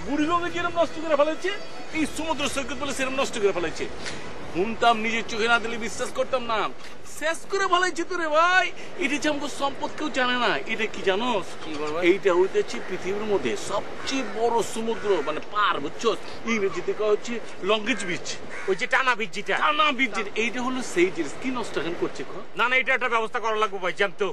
বুড়িগঙ্গা যেরকম নষ্ট করে ফেলেছে, এই সমুদ্র সৈকত বলে সেরকম নষ্ট করে ফেলেছে। শুনতাম নিজের চোখে না দিলে বিশ্বাস করতাম না, শেষ করে ফেলাইছে তো রে ভাই। এটা যে আমাকে সম্পদ কেউ জানে না। এটা কি জানো? এইটা হইতেছে পৃথিবীর মধ্যে সবচেয়ে বড় সমুদ্র, মানে পার, বুঝছো? ইংরেজিতে কয়া হচ্ছে লঙ্গেজ বিচ, ওই যে টানা বীজ, যেটা টানা বীজ। এইটা হলো সেই জিনিস। কি নষ্ট এখন করছে? না না, এটা একটা ব্যবস্থা করা লাগবে ভাই, জানতো?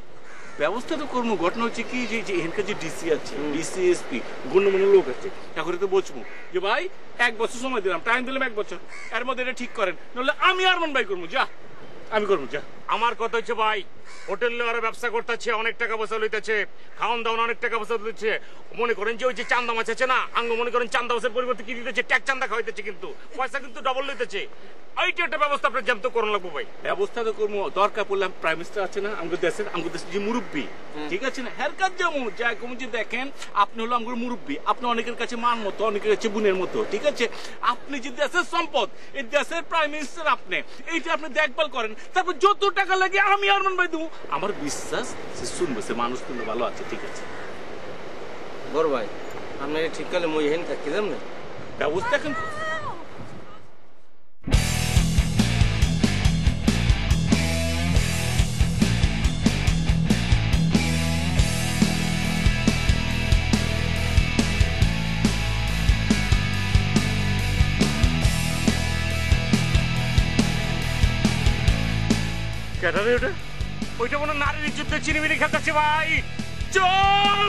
ব্যবস্থা তো করবো। ঘটনা হচ্ছে কি যে এখানকার যে ডিসি আছে, ডিসি এসপি গণ্যমান্য লোক আছে, এখন তো বলবো যে ভাই 1 বছর সময় দিলাম, টাইম দিলাম 1 বছর, এর মধ্যে এটা ঠিক করেন, নাহলে আমি আরমান ভাই করবো। যা আমি করবো, যা। আমার কথা হচ্ছে ভাই, হোটেল নেওয়ার ব্যবসা করতেছে, অনেক টাকা পয়সা লইতেছে, খাওয়ান দাওয়ান অনেক টাকা পয়সা দিতেছে। মনে করেন যে ওই যে চান্দা মাছ আছে না, আঙ্গ মনে করেন চান্দা মাছের পরিবর্তে কি দিতেছে, ট্যাক চান্দা খাওয়াইতেছে, কিন্তু পয়সা কিন্তু ডবল লইতেছে। এইটা একটা ব্যবস্থা আপনার জ্যাম তো করুন লাগবো ভাই। ব্যবস্থা তো করবো, দরকার পড়লে প্রাইম মিনিস্টার আছে না আমাদের দেশের যে মুরব্বী, ঠিক আছে না, হের কাজ যেমন যা কম যে দেখেন আপনি হলো আমাদের মুরব্বী, আপনি অনেকের কাছে মান মতো, অনেকের কাছে বোনের মতো, ঠিক আছে? আপনি যে দেশের সম্পদ, এই দেশের প্রাইম মিনিস্টার আপনি, এইটা আপনি দেখভাল করেন, তারপর যত টাকা লাগে আমি আরমান ভাই দেবো। আমার বিশ্বাস সে শুনবে, সে মানুষ কিন্তু ভালো আছে, ঠিক আছে? বড় ভাই আপনি ঠিক করলে মই হেন থাকি যাম না, ব্যবস্থা এখন ক্যাটারে ওটা, ওইটা মনে নারীর যুদ্ধে চিনিমিনি খেলতেছে ভাই। চল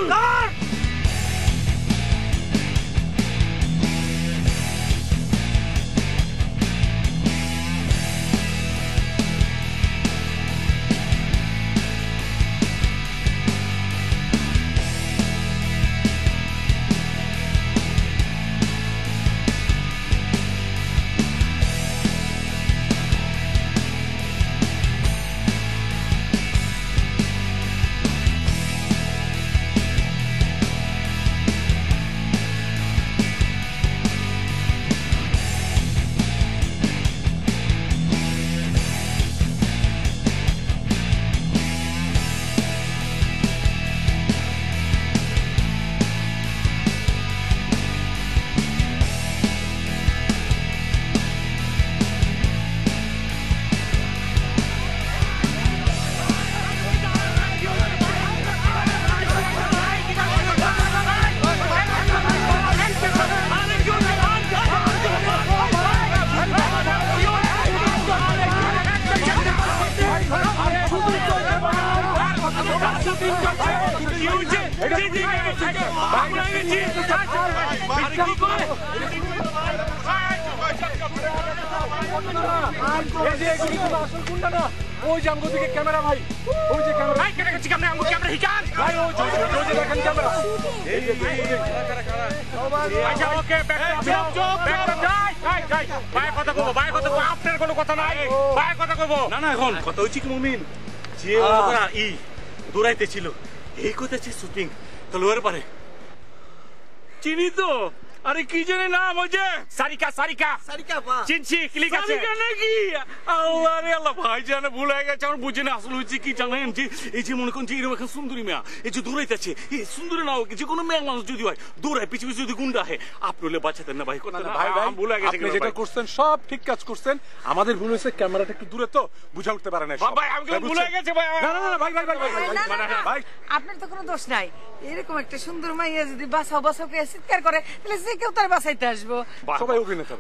ওই যে আমগো দিকে ক্যামেরা ভাই, ওই যে ক্যামেরা ভাই, কেটে গেছে ক্যামেরা, আমগো ক্যামেরা হিকান ভাই, ওই যে দেখেন ক্যামেরা, এই যে আচ্ছা ওকে ব্যাক ভাই কথা কইবো, ভাই কথা কইবো, আপনার কোনো কথা নাই, ভাই কথা কইবো না। না এখন কথা হইছে কি মুমিন, যে ওরা দৌড়াইতে ছিল এই কইতেছে শুটিং তলোয়ার পারে চিনি তো। আরে কি জানে নাম, ওই যে সারিকা, সারিকা সারিকা পা চিনছি, ক্লিক আছে সারিকা নাকি? আল্লাহ রে আল্লাহ, ভাই জানে ভুল হয়ে গেছে, আমার বুঝে না আসলে হচ্ছে কি জানেন, যে এই যে মনে করেন যে এরকম একটা সুন্দরী মেয়া এই যে দৌড়াইতেছে, এই সুন্দরী না হোক যে কোনো মেয়ে মানুষ যদি হয় দৌড়ায় পিছু পিছু যদি গুন্ডা হয়, আপনি হলে বাঁচাতেন না ভাই। ভাই ভাই ভুল হয়ে গেছে, আপনি যেটা করছেন সব ঠিক কাজ করছেন, আমাদের ভুল হয়েছে ক্যামেরাটা একটু দূরে তো বুঝা উঠতে পারে না ভাই, আমি ভুল হয়ে গেছে ভাই। না না না ভাই ভাই ভাই ভাই আপনার তো কোনো দোষ নাই, এরকম একটা সুন্দর মাইয়া যদি বাঁচাও বাঁচাও কে চিৎকার করে তাহলে যে কেউ তার বাঁচাইতে আসবো। সবাই অভিনেতা,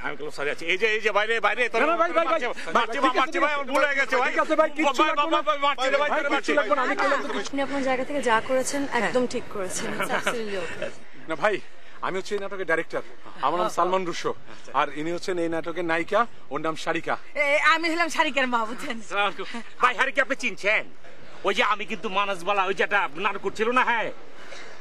আমি কোনো সরি আছে, এই যে এই যে বাইরে বাইরে তোর ভাই ভাই ভাই মারছি ভাই, আমার ভুল হয়ে গেছে ভাই, ঠিক আছে ভাই, কিছু লাগবে না ভাই, মারছি রে ভাই, কিছু লাগবে না, আমি কইলাম তো আপনি আপনার জায়গা থেকে যা করেছেন একদম ঠিক করেছেন। না ভাই, আমি হচ্ছে এই নাটকের ডাইরেক্টর, আমার নাম সালমান রুশো, আর ইনি হচ্ছেন এই নাটকের নায়িকা, ওর নাম সারিকা। আমি হলাম সারিকার মা, বুঝছেন ভাই। হারিকে আপনি চিনছেন? ওই যে আমি কিন্তু মানসবালা ওই যেটা নাটক করছিল না, হ্যাঁ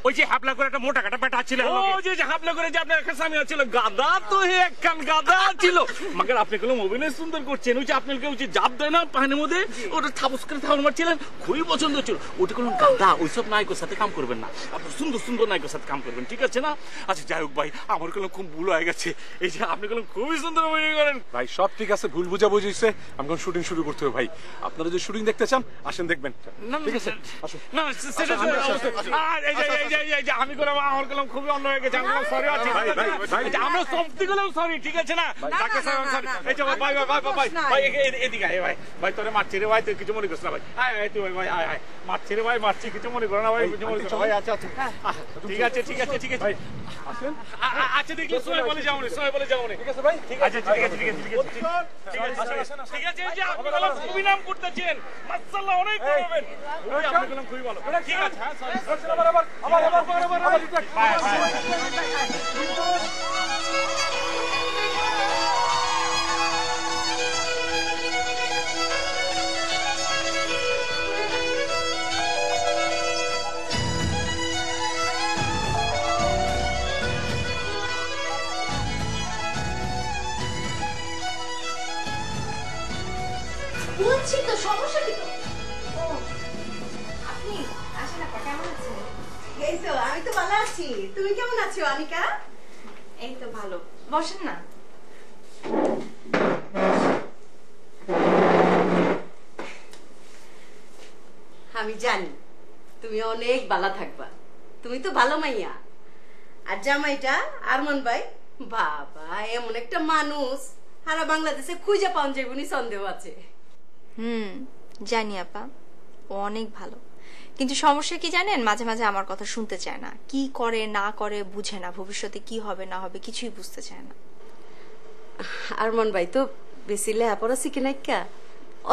ওই যে হাবলা করে একটা মোটা কাটা পেটা ছিল, ওই যে হাবলা করে যে আপনার একটা স্বামী ছিল, গাদা তো একখান গাদা ছিল, মাগার আপনি কোনো অভিনয় সুন্দর করছেন, ওই যে আপনাকে ওই যে জাপ দেয় না পাহানের মধ্যে, ওটা থাপস করে থাপড় মারছিলেন, খুবই পছন্দ হচ্ছিল, ওটা কোনো গাদা, ওইসব নায়কের সাথে কাম করবেন না, আপনার সুন্দর সুন্দর নায়কের সাথে কাম করবেন, ঠিক আছে না? আচ্ছা যাই হোক ভাই, আমার কোনো খুব ভুল হয়ে গেছে, এই যে আপনি কোনো খুবই সুন্দর অভিনয় করেন ভাই, সব ঠিক আছে, ভুল বুঝা বুঝিয়েছে, আমি কোন শুটিং শুরু করতে হবে ভাই, আপনারা যে শুটিং দেখতে চান আসেন দেখবেন, ঠিক আছে আসুন। না সেটা আমি করলাম, আমার করলাম খুবই অন্য হয়ে গেছে, আমি সরি আছি আমরা সবটি গেলাম সরি, ঠিক আছে না? এই যে ভাই ভাই ভাই ভাই ভাই এদিকে আয় ভাই, ভাই তোরে মারছি রে ভাই, তুই কিছু মনে করিস না ভাই, আয় তুই ভাই আয় আয়, মারছি রে ভাই, মারছি, কিছু মনে করো না ভাই, কিছু মনে করো ভাই। আচ্ছা আচ্ছা ঠিক আছে ঠিক আছে ঠিক আছে ভাই, আসেন। আচ্ছা দেখলে সবাই বলে যাও, সবাই বলে যাও, ঠিক আছে ভাই, ঠিক আছে ঠিক আছে ঠিক আছে ঠিক আছে ঠিক আছে ঠিক আছে। এই যে আপনি বললাম খুবই নাম করতেছেন, মাশাআল্লাহ অনেক করবেন, আপনি বললাম খুবই ভালো, ঠিক আছে। হ্যাঁ সরি আবার আবার আবার আবার আবার বলছি তো, সমস্যা কি তো? আপনি আসেন, আপা কেমন আছেন? এই তো আমি তো ভালো আছি, তুমি কেমন আছো অনিকা? এই তো ভালো, বসেন না। আমি জানি তুমি অনেক ভালো থাকবা, তুমি তো ভালো মাইয়া। আর জামাইটা আরমান ভাই, বাবা এমন একটা মানুষ সারা বাংলাদেশে খুঁজে পাওয়া যাবে সন্দেহ আছে। জানি আপা, ও অনেক ভালো, কিন্তু সমস্যা কি জানেন, মাঝে মাঝে আমার কথা শুনতে চায় না, কি করে না করে বুঝে না, ভবিষ্যতে কি হবে না হবে কিছুই বুঝতে চায় না। আরমান ভাই তো বেশি লেহাপড়া শিখে নাই, কা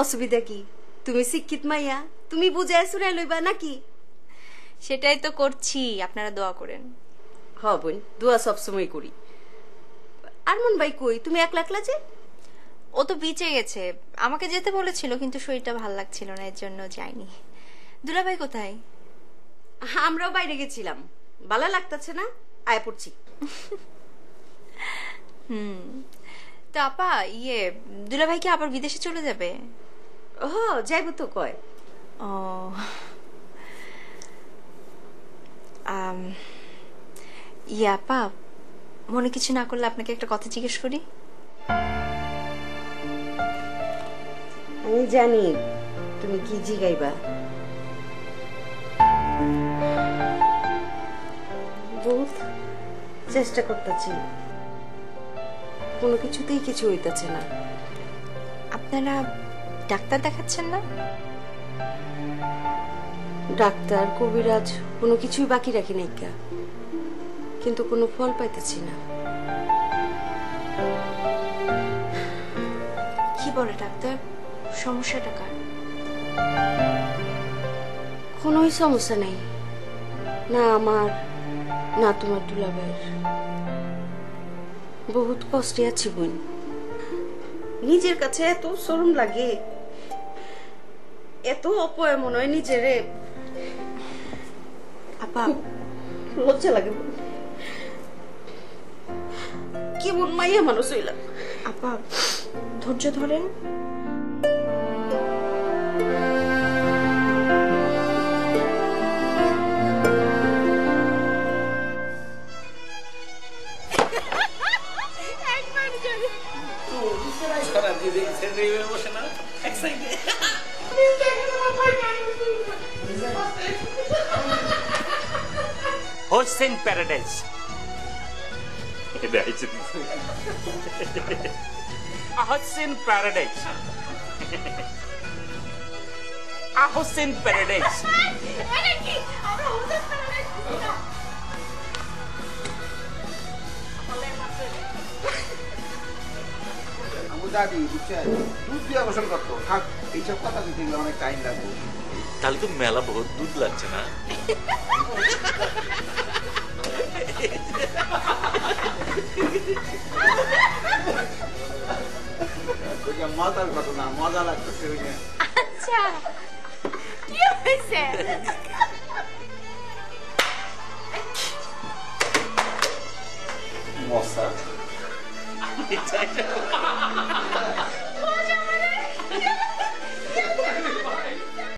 অসুবিধা কি? তুমি শিক্ষিত মাইয়া, তুমি বুঝাই শুনাই লইবা নাকি? সেটাই তো করছি, আপনারা দোয়া করেন। হ বোন, দোয়া সবসময় করি। আরমান ভাই কই, তুমি একলা একলা যে? ও তো বিচে গেছে, আমাকে যেতে বলেছিল কিন্তু শরীরটা ভালো লাগছিল না, এর জন্য যাইনি। দুলাভাই কোথায়? আমরাও বাইরে গেছিলাম, ভালো লাগতেছে না, আয় পড়ছি। তো আপা দুলাভাই কি আবার বিদেশে চলে যাবে? ও যাইব তো কয়। ও আপা, মনে কিছু না করলে আপনাকে একটা কথা জিজ্ঞেস করি। আমি জানি তুমি কি জিগাইবা। বহুত চেষ্টা করতেছি, কোনো কিছুতেই কিছু হইতেছে না। আপনারা ডাক্তার দেখাচ্ছেন না? ডাক্তার কবিরাজ কোনো কিছুই বাকি রাখি নাই, কিন্তু কোনো ফল পাইতেছি না। কি বলে ডাক্তার, সমস্যাটা কার? কোনোই সমস্যা নেই, না আমার না তোমার দুলাভাইয়ের। বহুত কষ্টে আছি বোন, নিজের কাছে এত শরম লাগে, এত অপয় মনে হয় নিজেরে। আপা লজ্জা লাগে বোন, কেমন মাইয়া মানুষ হইলাম। আপা ধৈর্য ধরেন। Hossain paradise Hossain paradise Hossain paradise দাদি বুঝছেন দুধ দিয়ে গোসল করতো, থাক এইসব কথা দিতে গেলে অনেক টাইম লাগবে। তাহলে তো মেলা বহুত দুধ লাগছে না? মজার ঘটনা, মজা লাগতেছে। আচ্ছা কি হয়েছে? মশা